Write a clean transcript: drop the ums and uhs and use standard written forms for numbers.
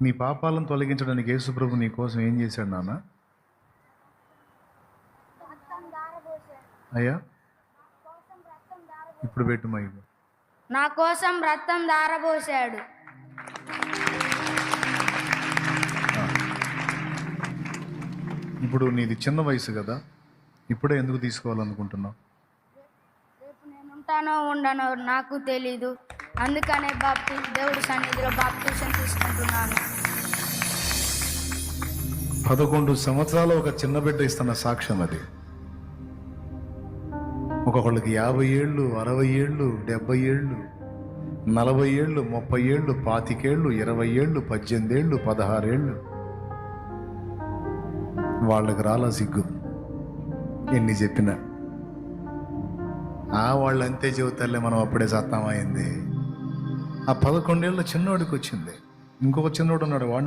నీ పాపాలను తొలగించడానికి యేసుప్రభు నీ కోసం ఏం చేశాడు నాన్న? అయ్యా ఇప్పుడు పెట్టు మైకు. నా కోసం రక్తం దారబోసాడు. ఇప్పుడు నీది చిన్న వయసు కదా, ఇప్పుడే ఎందుకు తీసుకోవాలనుకుంటున్నావు? రేపు నేను ఉంటానో ఉండనో నాకు తెలీదు, అందుకనే దేవుడి సన్నిధిలో బాప్టిజం తీసుకుంటున్నాను. 11 సంవత్సరాలు ఒక చిన్న బిడ్డ ఇస్తున్న సాక్ష్యం అది. ఒక్కొక్కళ్ళకి 50 ఏళ్ళు, 60 ఏళ్ళు, 70 ఏళ్ళు, 40 ఏళ్ళు, 30 ఏళ్ళు, 25 ఏళ్ళు, 20 ఏళ్ళు, 18 ఏళ్ళు, 16 ఏళ్ళు. వాళ్ళకి రాలా సిగ్గు ఎన్ని చెప్పినా. వాళ్ళు అంతే చెబుతారులే, మనం అప్పుడే సత్తామైంది. ఆ 11 ఏళ్ళ చిన్నోడికి వచ్చింది. ఇంకొక చిన్నోడు ఉన్నాడు, వాడిని